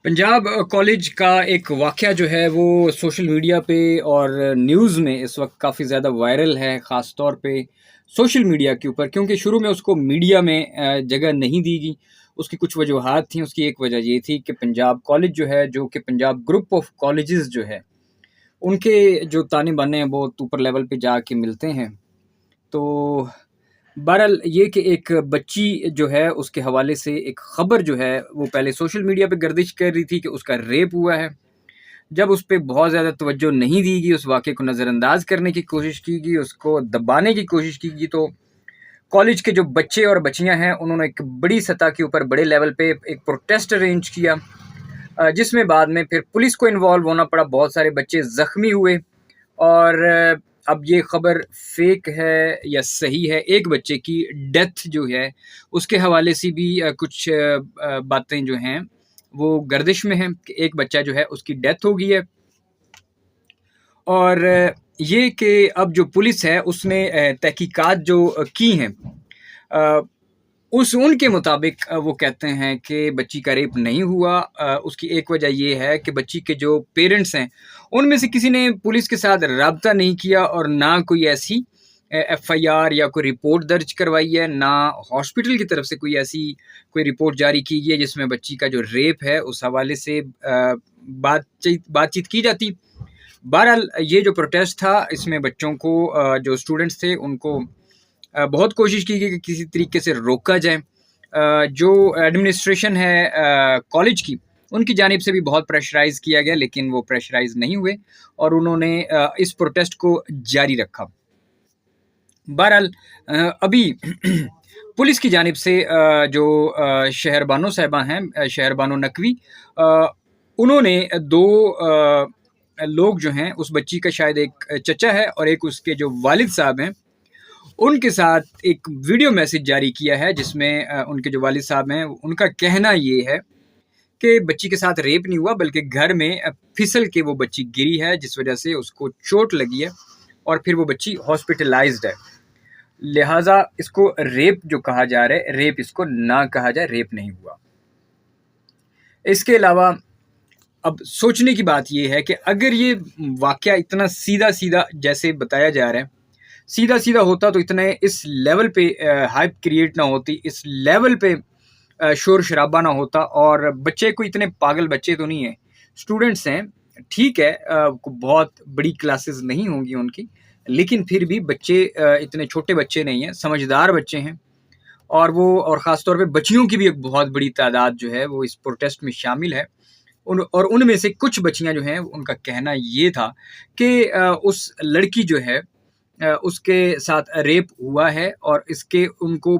Punjab college का एक वाक़या जो है वो सोशल मीडिया पे और न्यूज़ में इस वक्त काफ़ी ज़्यादा वायरल है, ख़ास तौर पे सोशल मीडिया के ऊपर, क्योंकि शुरू में उसको मीडिया में जगह नहीं दी गई। उसकी कुछ वजूहात थी। उसकी एक वजह ये थी कि पंजाब कॉलेज जो है, जो कि पंजाब ग्रुप ऑफ कॉलेजेस जो है, उनके जो ताने-बाने हैं बहुत ऊपर लेवल पे जाके मिलते हैं। तो बहरहाल ये कि एक बच्ची जो है उसके हवाले से एक ख़बर जो है वो पहले सोशल मीडिया पे गर्दिश कर रही थी कि उसका रेप हुआ है। जब उस पे बहुत ज़्यादा तवज्जो नहीं दी गई, उस वाक़ये को नज़रअंदाज़ करने की कोशिश की गई, उसको दबाने की कोशिश की गई, तो कॉलेज के जो बच्चे और बच्चियाँ हैं उन्होंने एक बड़ी सतह के ऊपर बड़े लेवल पे एक प्रोटेस्ट अरेंज किया, जिसमें बाद में फिर पुलिस को इन्वॉल्व होना पड़ा। बहुत सारे बच्चे ज़ख्मी हुए और अब ये ख़बर फेक है या सही है, एक बच्चे की डेथ जो है उसके हवाले से भी कुछ बातें जो हैं वो गर्दिश में हैं कि एक बच्चा जो है उसकी डेथ हो गई है। और ये कि अब जो पुलिस है उसने तहकीकात जो की हैं, अ, उस उनके मुताबिक वो कहते हैं कि बच्ची का रेप नहीं हुआ। उसकी एक वजह ये है कि बच्ची के जो पेरेंट्स हैं उनमें से किसी ने पुलिस के साथ राब्ता नहीं किया और ना कोई ऐसी एफआईआर या कोई रिपोर्ट दर्ज करवाई है, ना हॉस्पिटल की तरफ से कोई रिपोर्ट जारी की गई है जिसमें बच्ची का जो रेप है उस हवाले से बातचीत की जाती। बहरहाल ये जो प्रोटेस्ट था इसमें बच्चों को, जो स्टूडेंट्स थे उनको बहुत कोशिश की गई कि किसी तरीके से रोका जाए। जो एडमिनिस्ट्रेशन है कॉलेज की, उनकी जानिब से भी बहुत प्रेशराइज़ किया गया, लेकिन वो प्रेशराइज़ नहीं हुए और उन्होंने इस प्रोटेस्ट को जारी रखा। बहरहाल अभी पुलिस की जानिब से जो शहरबानो साहिबा हैं, शहरबानो नकवी, उन्होंने 2 लोग जो हैं, उस बच्ची का शायद एक चचा है और एक उसके जो वालिद साहब हैं, उनके साथ एक वीडियो मैसेज जारी किया है जिसमें उनके जो वालिद साहब हैं उनका कहना ये है कि बच्ची के साथ रेप नहीं हुआ, बल्कि घर में फिसल के वो बच्ची गिरी है जिस वजह से उसको चोट लगी है और फिर वो बच्ची हॉस्पिटलाइज्ड है। लिहाजा इसको रेप जो कहा जा रहा है, रेप इसको ना कहा जाए, रेप नहीं हुआ। इसके अलावा अब सोचने की बात ये है कि अगर ये वाक़या इतना सीधा-सीधा जैसे बताया जा रहा है, सीधा-सीधा होता तो इतने इस लेवल पे हाइप क्रिएट ना होती, इस लेवल पे शोर-शराबा ना होता और बच्चे कोई इतने पागल बच्चे तो नहीं हैं। स्टूडेंट्स हैं, ठीक है, बहुत बड़ी क्लासेस नहीं होंगी उनकी, लेकिन फिर भी बच्चे इतने छोटे बच्चे नहीं हैं, समझदार बच्चे हैं। और ख़ास तौर पे बच्चियों की भी एक बहुत बड़ी तादाद जो है वो इस प्रोटेस्ट में शामिल है। उनमें से कुछ बच्चियाँ जो हैं उनका कहना ये था कि उस लड़की जो है उसके साथ रेप हुआ है और इसके उनको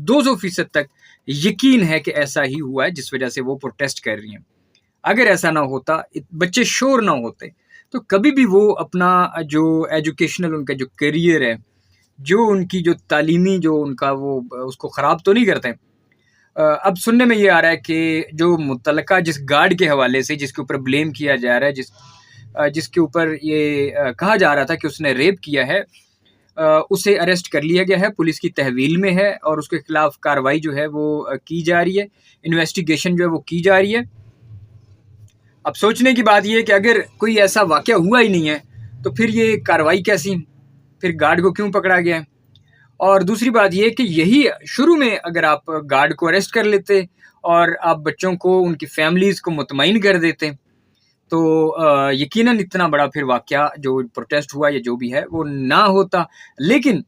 200% तक यकीन है कि ऐसा ही हुआ है, जिस वजह से वो प्रोटेस्ट कर रही हैं। अगर ऐसा ना होता, बच्चे शोर ना होते, तो कभी भी वो अपना जो एजुकेशनल उनका जो करियर है, जो उनकी जो तालीमी जो उनका वो उसको ख़राब तो नहीं करते। अब सुनने में ये आ रहा है कि जो मुतल्लका जिस गार्ड के हवाले से जिसके ऊपर ब्लेम किया जा रहा है, जिसके ऊपर ये कहा जा रहा था कि उसने रेप किया है, उसे अरेस्ट कर लिया गया है, पुलिस की तहवील में है और उसके खिलाफ कार्रवाई जो है वो की जा रही है, इन्वेस्टिगेशन जो है वो की जा रही है। अब सोचने की बात ये है कि अगर कोई ऐसा वाक़या हुआ ही नहीं है तो फिर ये कार्रवाई कैसी, फिर गार्ड को क्यों पकड़ा गया है? और दूसरी बात ये है कि यही शुरू में अगर आप गार्ड को अरेस्ट कर लेते और आप बच्चों को, उनकी फैमिलीज़ को मुतमईन कर देते, तो यकीनन इतना बड़ा फिर वाक़या जो प्रोटेस्ट हुआ या जो भी है वो ना होता। लेकिन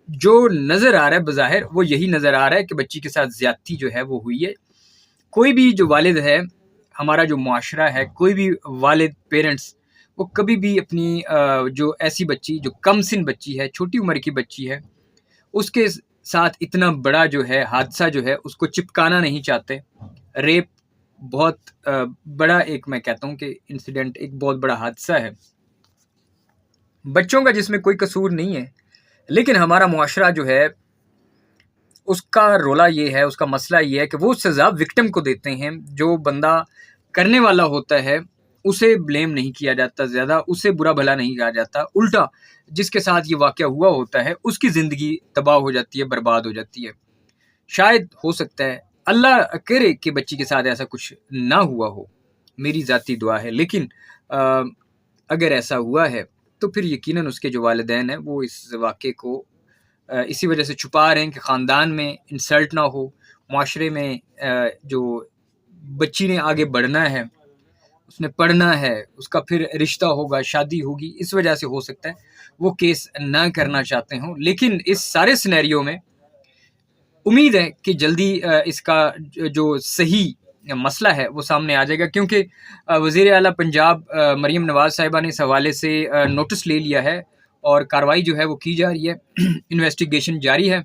जो नज़र आ रहा है बज़ाहिर वो यही नज़र आ रहा है कि बच्ची के साथ ज़्यादती जो है वो हुई है। कोई भी जो वालिद है, हमारा जो मुआशरा है, कोई भी वालिद, पेरेंट्स, वो कभी भी अपनी जो ऐसी बच्ची, जो कमसिन बच्ची है, छोटी उम्र की बच्ची है, उसके साथ इतना बड़ा जो है हादसा जो है उसको चिपकाना नहीं चाहते। रेप बहुत बड़ा, एक मैं कहता हूँ कि इंसिडेंट, एक बहुत बड़ा हादसा है बच्चों का जिसमें कोई कसूर नहीं है, लेकिन हमारा मुआशरा जो है उसका रोला ये है, उसका मसला ये है कि वो सज़ा विक्टिम को देते हैं। जो बंदा करने वाला होता है उसे ब्लेम नहीं किया जाता, ज़्यादा उसे बुरा भला नहीं कहा जाता, उल्टा जिसके साथ ये वाक़या हुआ होता है उसकी ज़िंदगी तबाह हो जाती है, बर्बाद हो जाती है। शायद हो सकता है اللہ کرے کہ بچی کے ساتھ ایسا کچھ نہ ہوا ہو، میری ذاتی دعا ہے، لیکن اگر ایسا ہوا ہے تو پھر یقیناً اس کے جو والدین ہیں وہ اس واقعے کو اسی وجہ سے چھپا رہے ہیں کہ خاندان میں انسلٹ نہ ہو، معاشرے میں جو بچی نے آگے بڑھنا ہے، اس نے پڑھنا ہے، اس کا پھر رشتہ ہوگا، شادی ہوگی، اس وجہ سے ہو سکتا ہے وہ کیس نہ کرنا چاہتے ہوں۔ لیکن اس سارے سینیریو میں امید ہے کہ جلدی اس کا جو صحیح مسئلہ ہے وہ سامنے آ جائے گا، کیونکہ وزیر اعلیٰ پنجاب مریم نواز صاحبہ نے اس حوالے سے نوٹس لے لیا ہے اور کارروائی جو ہے وہ کی جا رہی ہے، انویسٹیگیشن جاری ہے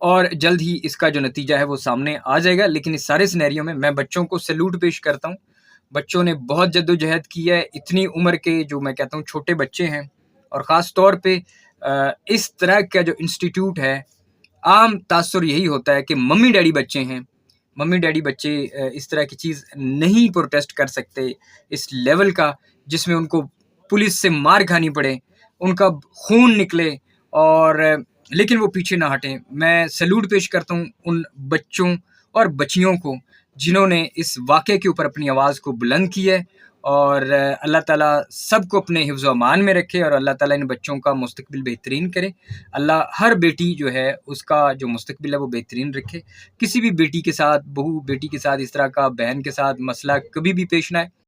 اور جلد ہی اس کا جو نتیجہ ہے وہ سامنے آ جائے گا۔ لیکن اس سارے سینیریو میں میں بچوں کو سیلوٹ پیش کرتا ہوں، بچوں نے بہت جد و جہد کی ہے، اتنی عمر کے جو میں کہتا ہوں چھوٹے بچے ہیں، اور خاص طور پہ اس طرح کا جو انسٹیٹیوٹ ہے، عام تاثر یہی ہوتا ہے کہ ممی ڈیڈی بچے ہیں، ممی ڈیڈی بچے اس طرح کی چیز نہیں پروٹیسٹ کر سکتے اس لیول کا، جس میں ان کو پولیس سے مار کھانی پڑے، ان کا خون نکلے، اور لیکن وہ پیچھے نہ ہٹیں۔ میں سیلوٹ پیش کرتا ہوں ان بچوں اور بچیوں کو جنہوں نے اس واقعے کے اوپر اپنی آواز کو بلند کی ہے، اور اللہ تعالیٰ سب کو اپنے حفظ و امان میں رکھے، اور اللہ تعالیٰ ان بچوں کا مستقبل بہترین کرے۔ اللہ ہر بیٹی جو ہے اس کا جو مستقبل ہے وہ بہترین رکھے، کسی بھی بیٹی کے ساتھ، بہو بیٹی کے ساتھ اس طرح کا، بہن کے ساتھ مسئلہ کبھی بھی پیش نہ آئے۔